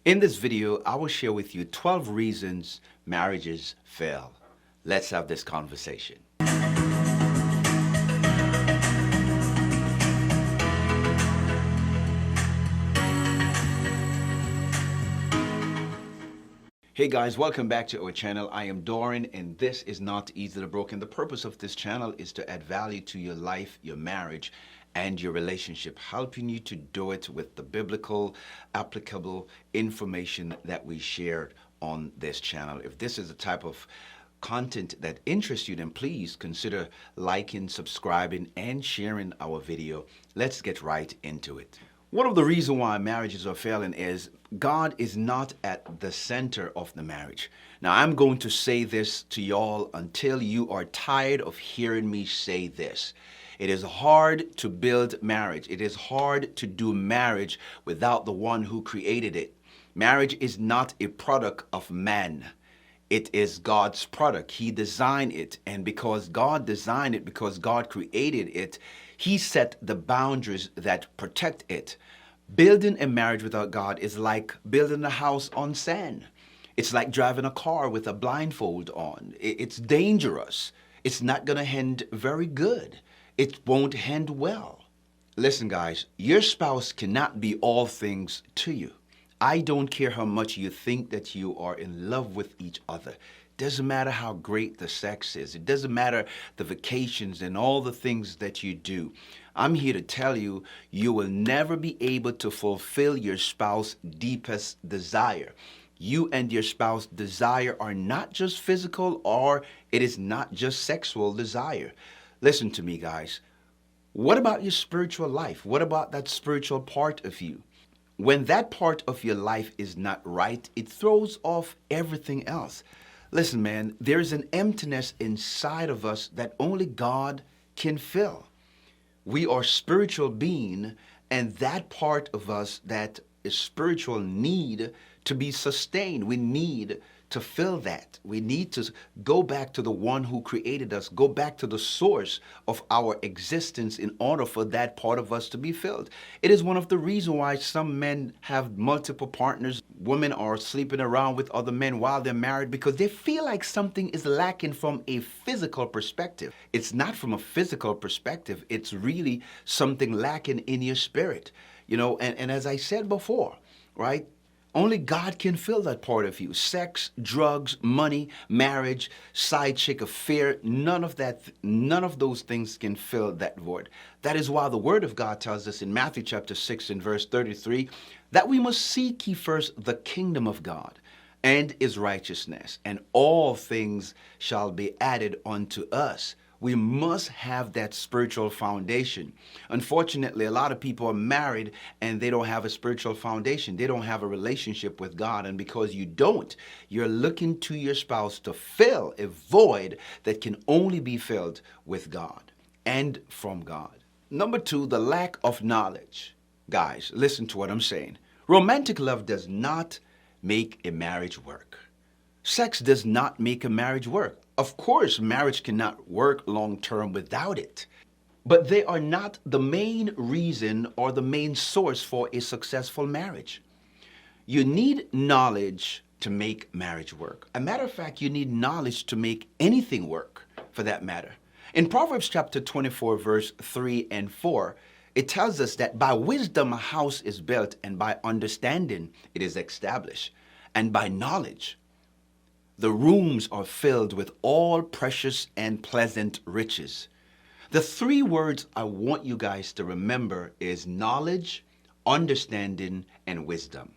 In this video, I will share with you 12 reasons marriages fail. Let's have this conversation. Hey guys, welcome back to our channel. I am Doran and this is Not Easily Broken. The purpose of this channel is to add value to your life, your marriage, and your relationship, helping you to do it with the biblical, applicable information that we shared on this channel. If this is the type of content that interests you, then please consider liking, subscribing, and sharing our video. Let's get right into it. One of the reasons why marriages are failing is God is not at the center of the marriage. Now, I'm going to say this to y'all until you are tired of hearing me say this. It is hard to build marriage. It is hard to do marriage without the one who created it. Marriage is not a product of man. It is God's product. He designed it. And because God designed it, because God created it, He set the boundaries that protect it. Building a marriage without God is like building a house on sand. It's like driving a car with a blindfold on. It's dangerous. It's not going to end very good. It won't end well. Listen, guys, your spouse cannot be all things to you. I don't care how much you think that you are in love with each other. Doesn't matter how great the sex is. It doesn't matter the vacations and all the things that you do. I'm here to tell you, you will never be able to fulfill your spouse's deepest desire. You and your spouse's desire are not just physical, or it is not just sexual desire. Listen to me, guys. What about your spiritual life? What about that spiritual part of you? When that part of your life is not right, it throws off everything else. Listen, man, there's an emptiness inside of us that only God can fill. We are spiritual being, and that part of us that is spiritual need to be sustained. We need to fill that. We need to go back to the one who created us, go back to the source of our existence in order for that part of us to be filled. It is one of the reasons why some men have multiple partners. Women are sleeping around with other men while they're married because they feel like something is lacking from a physical perspective. It's not from a physical perspective. It's really something lacking in your spirit. You know, and as I said before, right? Only God can fill that part of you. Sex, drugs, money, marriage, side chick affair, none of those things can fill that void. That is why the Word of God tells us in Matthew chapter 6 and verse 33 that we must seek ye first the kingdom of God and His righteousness, and all things shall be added unto us. We must have that spiritual foundation. Unfortunately, a lot of people are married and they don't have a spiritual foundation. They don't have a relationship with God. And because you don't, you're looking to your spouse to fill a void that can only be filled with God and from God. Number two, the lack of knowledge. Guys, listen to what I'm saying. Romantic love does not make a marriage work. Sex does not make a marriage work. Of course, marriage cannot work long term without it. But they are not the main reason or the main source for a successful marriage. You need knowledge to make marriage work. A matter of fact, you need knowledge to make anything work, for that matter. In Proverbs chapter 24, verse 3 and 4, it tells us that by wisdom a house is built, and by understanding it is established, and by knowledge the rooms are filled with all precious and pleasant riches. The three words I want you guys to remember is knowledge, understanding, and wisdom.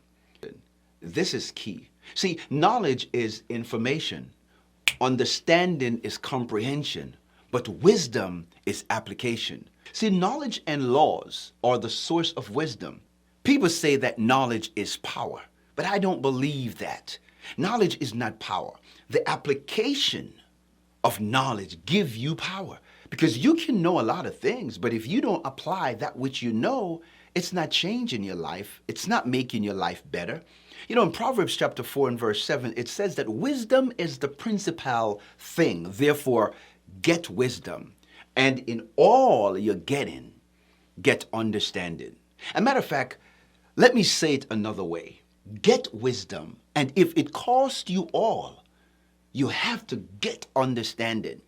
This is key. See, knowledge is information. Understanding is comprehension. But wisdom is application. See, knowledge and laws are the source of wisdom. People say that knowledge is power, but I don't believe that. Knowledge is not power. The application of knowledge gives you power, because you can know a lot of things, but if you don't apply that which you know, it's not changing your life. It's not making your life better. You know, in Proverbs chapter 4 and verse 7, it says that wisdom is the principal thing. Therefore, get wisdom. And in all you're getting, get understanding. As a matter of fact, let me say it another way. get wisdom. And if it costs you all, you have to get understanding.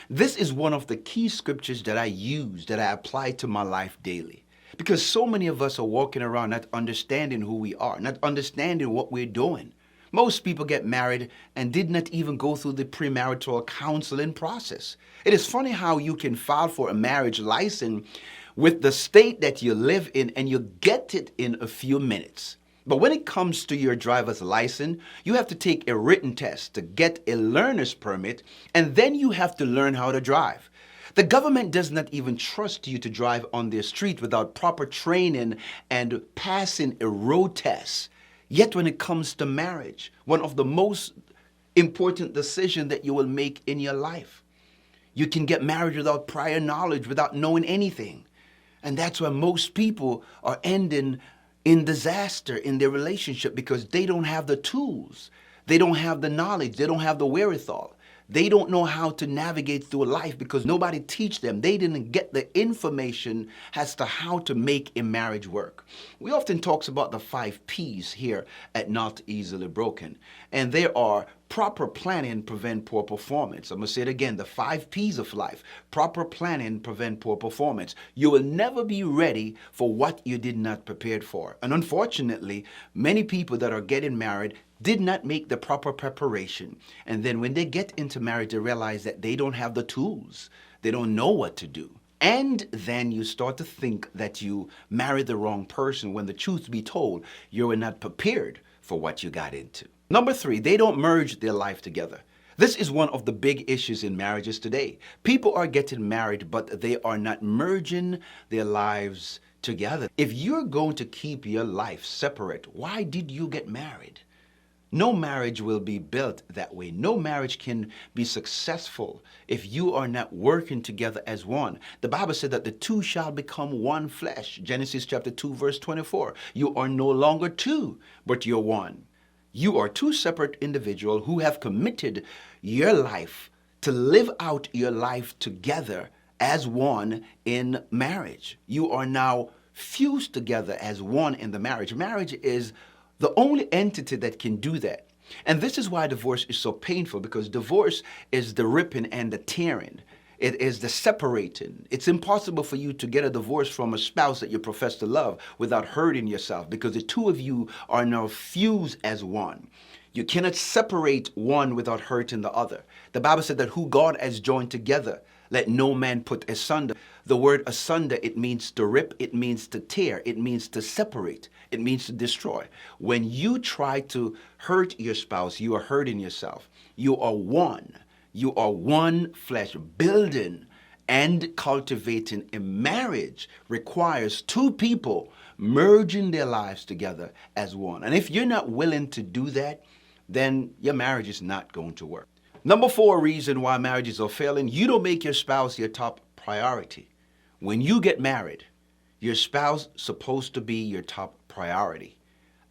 This is one of the key scriptures that I use, that I apply to my life daily. Because so many of us are walking around not understanding who we are, not understanding what we're doing. Most people get married and did not even go through the premarital counseling process. It is funny how you can file for a marriage license with the state that you live in and you get it in a few minutes. But when it comes to your driver's license, you have to take a written test to get a learner's permit, and then you have to learn how to drive. The government does not even trust you to drive on their street without proper training and passing a road test. Yet when it comes to marriage, one of the most important decisions that you will make in your life, you can get married without prior knowledge, without knowing anything. And that's why most people are ending in disaster in their relationship, because they don't have the tools. They don't have the knowledge. They don't have the wherewithal. They don't know how to navigate through life because nobody teach them. They didn't get the information as to how to make a marriage work. We often talk about the 5 P's here at Not Easily Broken. And there are proper planning prevent poor performance. I'm going to say it again, the 5 P's of life. Proper planning prevent poor performance. You will never be ready for what you did not prepare for. And unfortunately, many people that are getting married did not make the proper preparation. And then when they get into marriage, they realize that they don't have the tools. They don't know what to do. And then you start to think that you married the wrong person, when the truth be told, you were not prepared for what you got into. Number 3, they don't merge their life together. This is one of the big issues in marriages today. People are getting married, but they are not merging their lives together. If you're going to keep your life separate, why did you get married? No marriage will be built that way. No marriage can be successful if you are not working together as one. The Bible said that the two shall become one flesh. Genesis chapter 2, verse 24. You are no longer two, but you're one. You are 2 separate individuals who have committed your life to live out your life together as one in marriage. You are now fused together as one in the marriage. Marriage is the only entity that can do that. And this is why divorce is so painful, because divorce is the ripping and the tearing. It is the separating. It's impossible for you to get a divorce from a spouse that you profess to love without hurting yourself, because the two of you are now fused as one. You cannot separate one without hurting the other. The Bible said that who God has joined together, let no man put asunder. The word asunder, it means to rip, it means to tear, it means to separate, it means to destroy. When you try to hurt your spouse, you are hurting yourself. You are one. You are one flesh. Building and cultivating a marriage requires 2 people merging their lives together as one. And if you're not willing to do that, then your marriage is not going to work. Number 4 reason why marriages are failing: you don't make your spouse your top priority. When you get married, your spouse is supposed to be your top priority.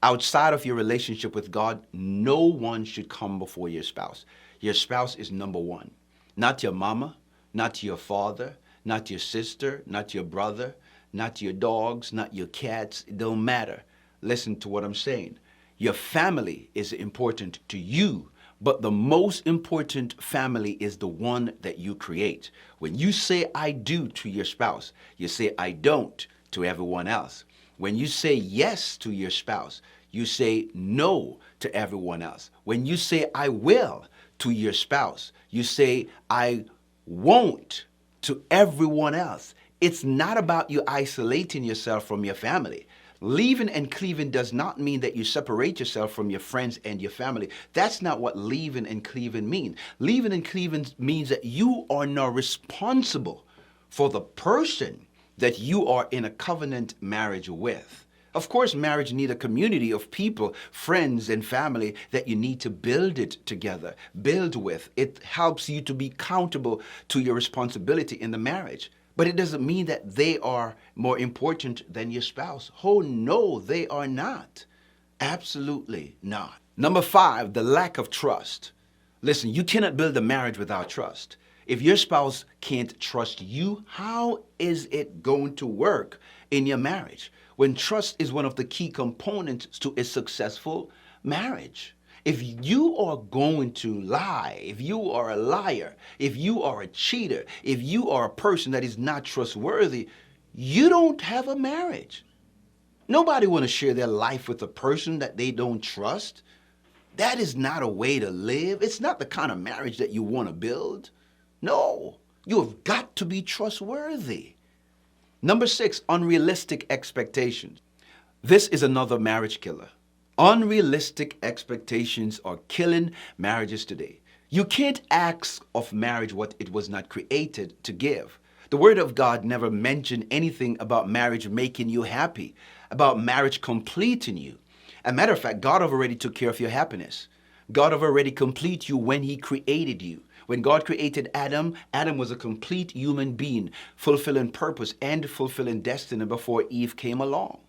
Outside of your relationship with God, no one should come before your spouse. Your spouse is number 1. Not your mama, not your father, not your sister, not your brother, not your dogs, not your cats. It don't matter. Listen to what I'm saying. Your family is important to you, but the most important family is the one that you create. When you say I do to your spouse, you say I don't to everyone else. When you say yes to your spouse, you say no to everyone else. When you say I will to your spouse, you say I won't to everyone else. It's not about you isolating yourself from your family. Leaving and cleaving does not mean that you separate yourself from your friends and your family. That's not what leaving and cleaving mean. Leaving and cleaving means that you are now responsible for the person that you are in a covenant marriage with. Of course, marriage needs a community of people, friends and family that you need to build it together, build with. It helps you to be accountable to your responsibility in the marriage. But it doesn't mean that they are more important than your spouse. Oh, no, they are not. Absolutely not. Number 5, the lack of trust. Listen, you cannot build a marriage without trust. If your spouse can't trust you, how is it going to work in your marriage? when trust is one of the key components to a successful marriage. If you are going to lie, if you are a liar, if you are a cheater, if you are a person that is not trustworthy, you don't have a marriage. Nobody want to share their life with a person that they don't trust. That is not a way to live. It's not the kind of marriage that you want to build. No, you have got to be trustworthy. Number 6, unrealistic expectations. This is another marriage killer. Unrealistic expectations are killing marriages today. You can't ask of marriage what it was not created to give. The Word of God never mentioned anything about marriage making you happy, about marriage completing you. As a matter of fact, God have already took care of your happiness. God have already complete you when He created you. When God created Adam, Adam was a complete human being, fulfilling purpose and fulfilling destiny before Eve came along.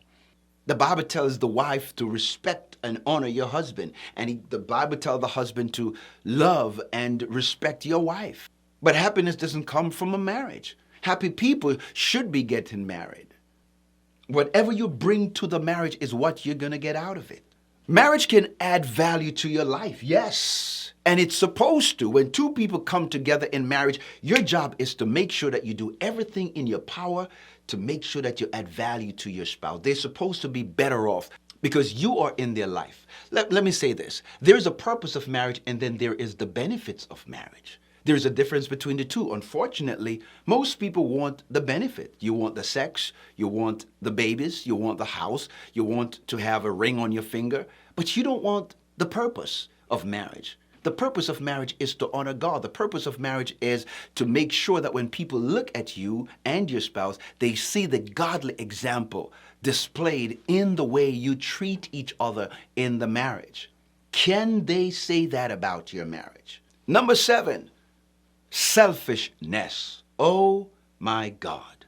The Bible tells the wife to respect and honor your husband. And the Bible tells the husband to love and respect your wife. But happiness doesn't come from a marriage. Happy people should be getting married. Whatever you bring to the marriage is what you're going to get out of it. Marriage can add value to your life, yes. And it's supposed to. When two people come together in marriage, your job is to make sure that you do everything in your power to make sure that you add value to your spouse. They're supposed to be better off because you are in their life. Let me say this. There is a purpose of marriage and then there is the benefits of marriage. There's a difference between the two. Unfortunately, most people want the benefit. You want the sex, you want the babies, you want the house, you want to have a ring on your finger, but you don't want the purpose of marriage. The purpose of marriage is to honor God. The purpose of marriage is to make sure that when people look at you and your spouse, they see the godly example displayed in the way you treat each other in the marriage. Can they say that about your marriage? Number 7, selfishness. Oh my God.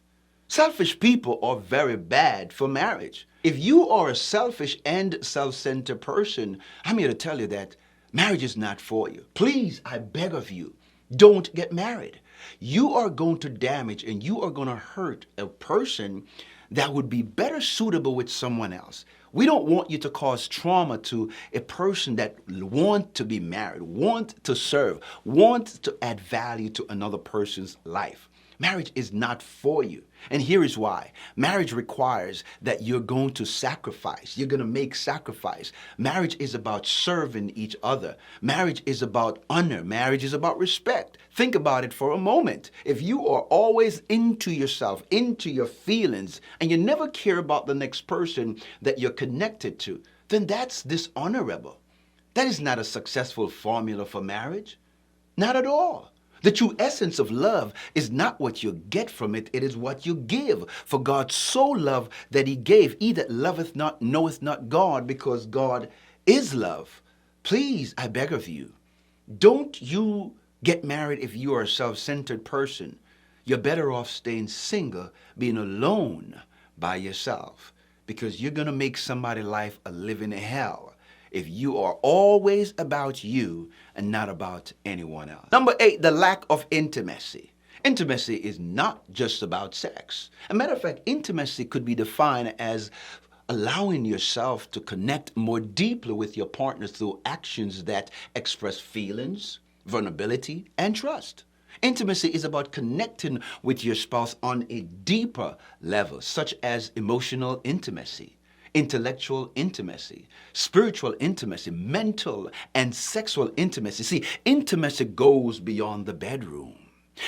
Selfish people are very bad for marriage. If you are a selfish and self-centered person, I'm here to tell you that marriage is not for you. Please, I beg of you, don't get married. You are going to damage and you are going to hurt a person that would be better suitable with someone else. We don't want you to cause trauma to a person that wants to be married, wants to serve, wants to add value to another person's life. Marriage is not for you. And here is why. Marriage requires that you're going to sacrifice. You're going to make sacrifice. Marriage is about serving each other. Marriage is about honor. Marriage is about respect. Think about it for a moment. If you are always into yourself, into your feelings, and you never care about the next person that you're connected to, then that's dishonorable. That is not a successful formula for marriage. Not at all. The true essence of love is not what you get from it, it is what you give. For God so loved that He gave. He that loveth not knoweth not God, because God is love. Please, I beg of you, don't you get married if you are a self-centered person. You're better off staying single, being alone by yourself, because you're going to make somebody's life a living hell if you are always about you and not about anyone else. Number 8, the lack of intimacy. Intimacy is not just about sex. As a matter of fact, intimacy could be defined as allowing yourself to connect more deeply with your partner through actions that express feelings, vulnerability, and trust. Intimacy is about connecting with your spouse on a deeper level, such as emotional intimacy, intellectual intimacy, spiritual intimacy, mental and sexual intimacy. See, intimacy goes beyond the bedroom.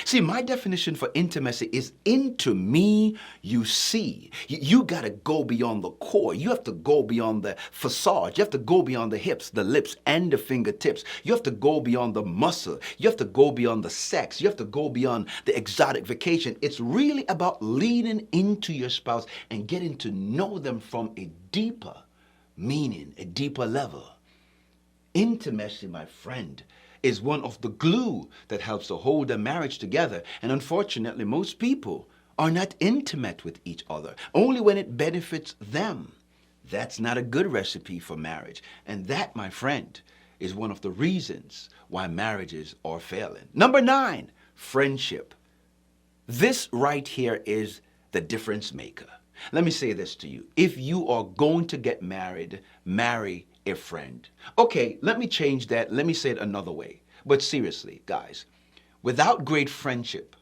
See, my definition for intimacy is into me you see. You got to go beyond the core. You have to go beyond the facade. You have to go beyond the hips, the lips, and the fingertips. You have to go beyond the muscle. You have to go beyond the sex. You have to go beyond the exotic vacation. It's really about leaning into your spouse and getting to know them from a deeper meaning, a deeper level. Intimacy, my friend, is one of the glue that helps to hold a marriage together. And unfortunately, most people are not intimate with each other, only when it benefits them. That's not a good recipe for marriage. And that, my friend, is one of the reasons why marriages are failing. Number 9, friendship. This right here is the difference maker. Let me say this to you. If you are going to get married, marry a friend. Okay, let me change that. Let me say it another way. But seriously, guys, without great friendship,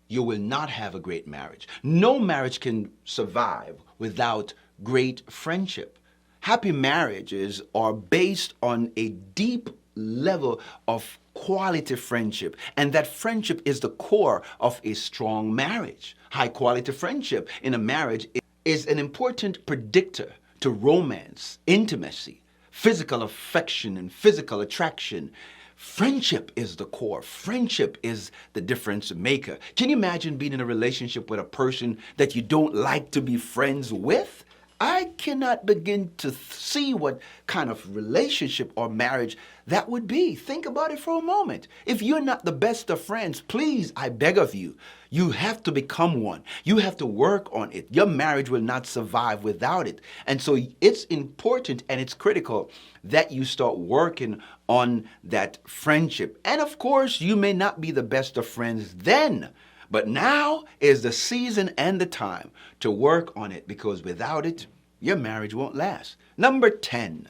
you will not have a great marriage. No marriage can survive without great friendship. Happy marriages are based on a deep level of quality friendship, and that friendship is the core of a strong marriage. High quality friendship in a marriage is an important predictor to romance, intimacy, physical affection, and physical attraction. Friendship is the core. Friendship is the difference maker. Can you imagine being in a relationship with a person that you don't like to be friends with? I cannot begin to see what kind of relationship or marriage that would be. Think about it for a moment. If you're not the best of friends, please, I beg of you, you have to become one. You have to work on it. Your marriage will not survive without it. And so it's important and it's critical that you start working on that friendship. And of course, you may not be the best of friends then, but now is the season and the time to work on it, because without it, your marriage won't last. Number 10,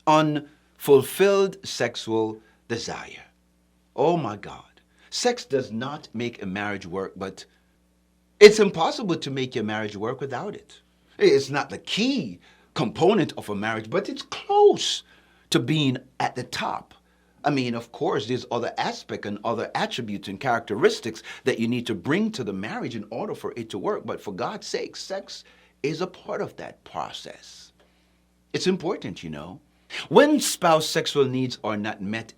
unfulfilled sexual desire. Oh my God. Sex does not make a marriage work, but it's impossible to make your marriage work without it. It's not the key component of a marriage, but it's close to being at the top. I mean, of course, there's other aspects and other attributes and characteristics that you need to bring to the marriage in order for it to work. But for God's sake, sex is a part of that process. It's important, you know. When spouse sexual needs are not met,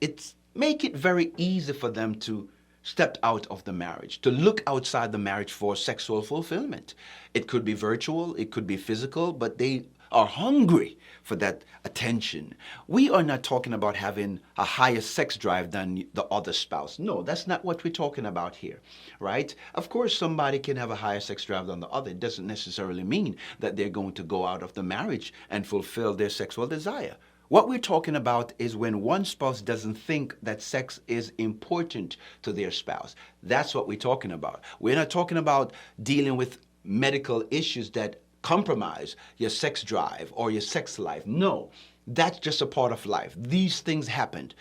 make it very easy for them to step out of the marriage, to look outside the marriage for sexual fulfillment. It could be virtual, it could be physical, but they are hungry for that attention. We are not talking about having a higher sex drive than the other spouse. No, that's not what we're talking about here, right? Of course, somebody can have a higher sex drive than the other. It doesn't necessarily mean that they're going to go out of the marriage and fulfill their sexual desire. What we're talking about is when one spouse doesn't think that sex is important to their spouse. That's what we're talking about. We're not talking about dealing with medical issues that compromise your sex drive or your sex life. No, that's just a part of life. These things happened.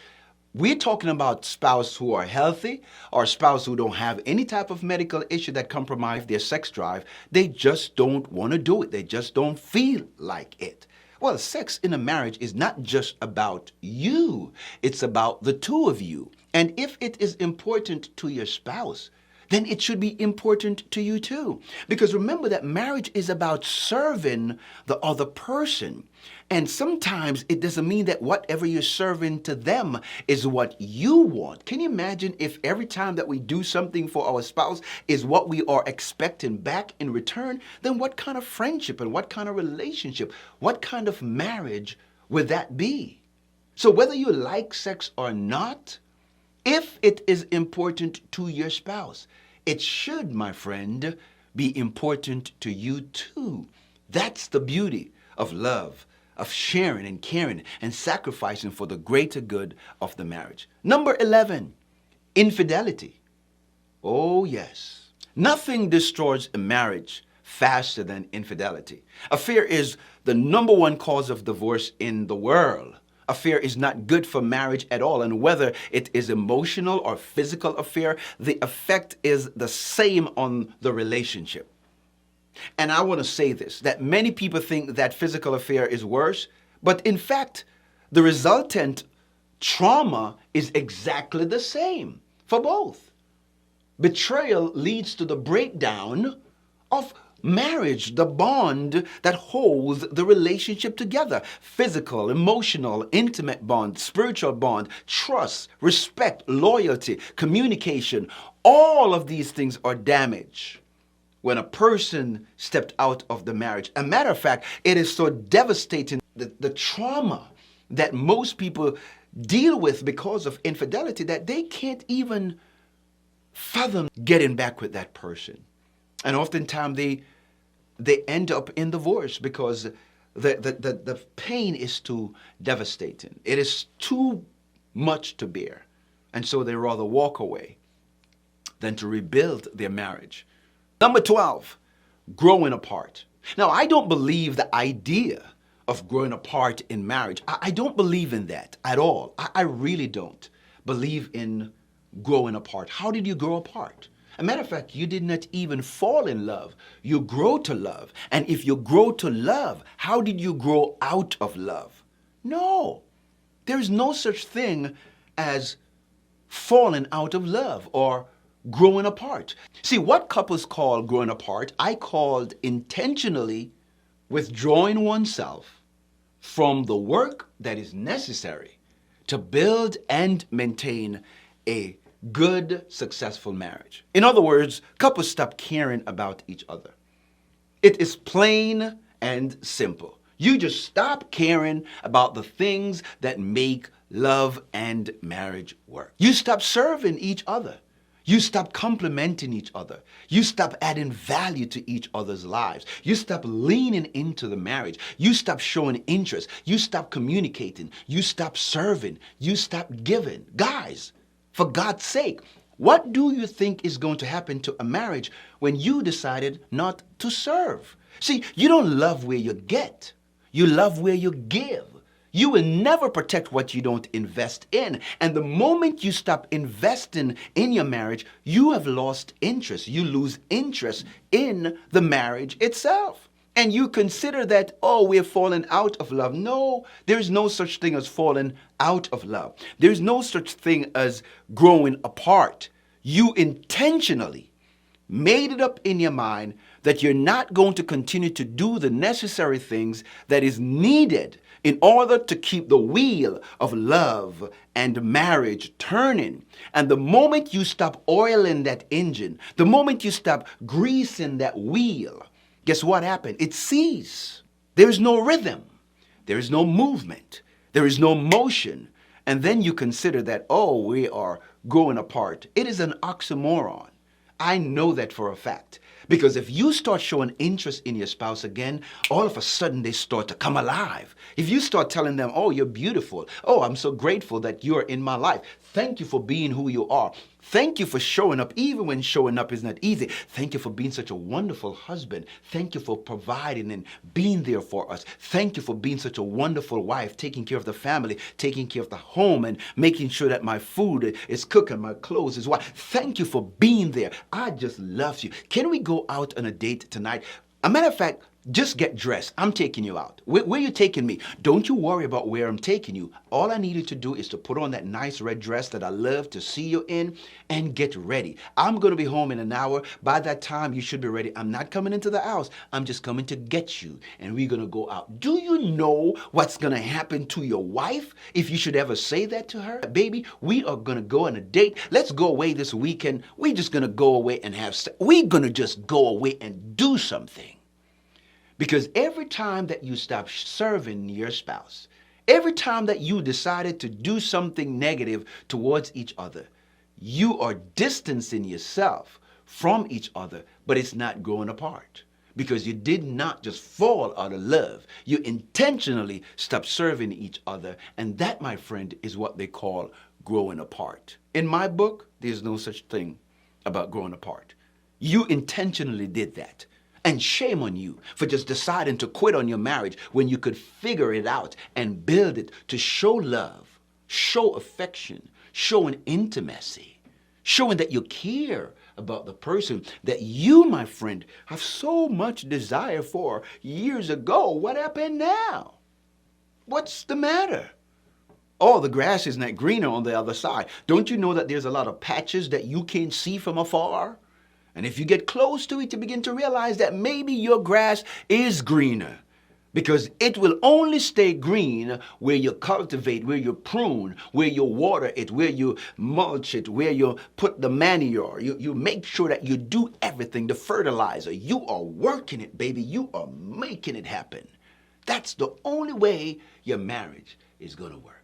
We're talking about spouses who are healthy or spouses who don't have any type of medical issue that compromise their sex drive. They just don't want to do it. They just don't feel like it. Well, sex in a marriage is not just about you. It's about the two of you. And if it is important to your spouse, then it should be important to you too. Because remember that marriage is about serving the other person. And sometimes it doesn't mean that whatever you're serving to them is what you want. Can you imagine if every time that we do something for our spouse is what we are expecting back in return? Then what kind of friendship and what kind of relationship, what kind of marriage would that be? So whether you like sex or not, if it is important to your spouse, it should, my friend, be important to you too. That's the beauty of love, of sharing and caring and sacrificing for the greater good of the marriage. Number 11, infidelity. Oh yes. Nothing destroys a marriage faster than infidelity. Affair is the number one cause of divorce in the world. Affair is not good for marriage at all. And whether it is emotional or physical affair, the effect is the same on the relationship. And I want to say this, that many people think that physical affair is worse, but in fact, the resultant trauma is exactly the same for both. Betrayal leads to the breakdown of marriage, the bond that holds the relationship together. Physical, emotional, intimate bond, spiritual bond, trust, respect, loyalty, communication. All of these things are damaged when a person stepped out of the marriage. A matter of fact, it is so devastating, the trauma that most people deal with because of infidelity, that they can't even fathom getting back with that person. And oftentimes they end up in divorce because the pain is too devastating. It is too much to bear. And so they rather walk away than to rebuild their marriage. Number 12, growing apart. Now, I don't believe the idea of growing apart in marriage. I don't believe in that at all. I really don't believe in growing apart. How did you grow apart? A matter of fact, you did not even fall in love. You grow to love. And if you grow to love, how did you grow out of love? No. There is no such thing as falling out of love or growing apart. See, what couples call growing apart, I called intentionally withdrawing oneself from the work that is necessary to build and maintain a good, successful marriage. In other words, couples stop caring about each other. It is plain and simple. You just stop caring about the things that make love and marriage work. You stop serving each other. You stop complimenting each other. You stop adding value to each other's lives. You stop leaning into the marriage. You stop showing interest. You stop communicating. You stop serving. You stop giving. Guys, for God's sake, what do you think is going to happen to a marriage when you decided not to serve? See, you don't love where you get. You love where you give. You will never protect what you don't invest in. And the moment you stop investing in your marriage, you have lost interest. You lose interest in the marriage itself. And you consider that, oh, we're falling out of love. No, there's no such thing as falling out of love. There's no such thing as growing apart. You intentionally made it up in your mind that you're not going to continue to do the necessary things that is needed in order to keep the wheel of love and marriage turning. And the moment you stop oiling that engine, the moment you stop greasing that wheel, guess what happened? It ceases. There is no rhythm. There is no movement. There is no motion. And then you consider that, oh, we are growing apart. It is an oxymoron. I know that for a fact. Because if you start showing interest in your spouse again, all of a sudden they start to come alive. If you start telling them, oh, you're beautiful. Oh, I'm so grateful that you're in my life. Thank you for being who you are. Thank you for showing up, even when showing up is not easy. Thank you for being such a wonderful husband. Thank you for providing and being there for us. Thank you for being such a wonderful wife, taking care of the family, taking care of the home, and making sure that my food is cooked and my clothes is washed. Thank you for being there. I just love you. Can we go out on a date tonight? A matter of fact, just get dressed. I'm taking you out. Where you taking me? Don't you worry about where I'm taking you. All I needed to do is to put on that nice red dress that I love to see you in and get ready. I'm going to be home in an hour. By that time, you should be ready. I'm not coming into the house. I'm just coming to get you, and we're going to go out. Do you know what's going to happen to your wife if you should ever say that to her? Baby, we are going to go on a date. Let's go away this weekend. We're just going to go away and we're going to just go away and do something. Because every time that you stop serving your spouse, every time that you decided to do something negative towards each other, you are distancing yourself from each other, but it's not growing apart. Because you did not just fall out of love. You intentionally stopped serving each other. And that, my friend, is what they call growing apart. In my book, there's no such thing about growing apart. You intentionally did that. And shame on you for just deciding to quit on your marriage when you could figure it out and build it to show love, show affection, showing intimacy, showing that you care about the person that you, my friend, have so much desire for years ago. What happened now? What's the matter? Oh, the grass is not greener on the other side. Don't you know that there's a lot of patches that you can't see from afar? And if you get close to it, you begin to realize that maybe your grass is greener, because it will only stay green where you cultivate, where you prune, where you water it, where you mulch it, where you put the manure. You make sure that you do everything, the fertilizer. You are working it, baby. You are making it happen. That's the only way your marriage is going to work.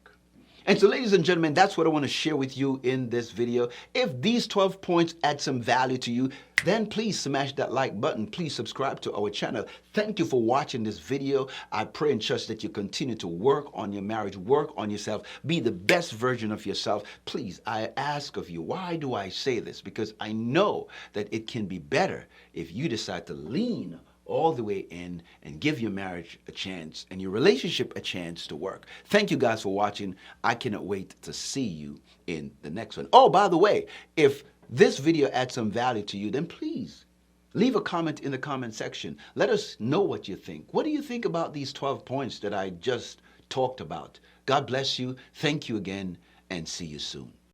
And so, ladies and gentlemen, that's what I want to share with you in this video. If these 12 points add some value to you, then please smash that like button. Please subscribe to our channel. Thank you for watching this video. I pray and trust that you continue to work on your marriage, work on yourself, be the best version of yourself. Please, I ask of you, why do I say this? Because I know that it can be better if you decide to lean all the way in and give your marriage a chance and your relationship a chance to work. Thank you guys for watching. I cannot wait to see you in the next one. Oh, by the way, if this video adds some value to you, then please leave a comment in the comment section. Let us know what you think. What do you think about these 12 points that I just talked about? God bless you. Thank you again, and see you soon.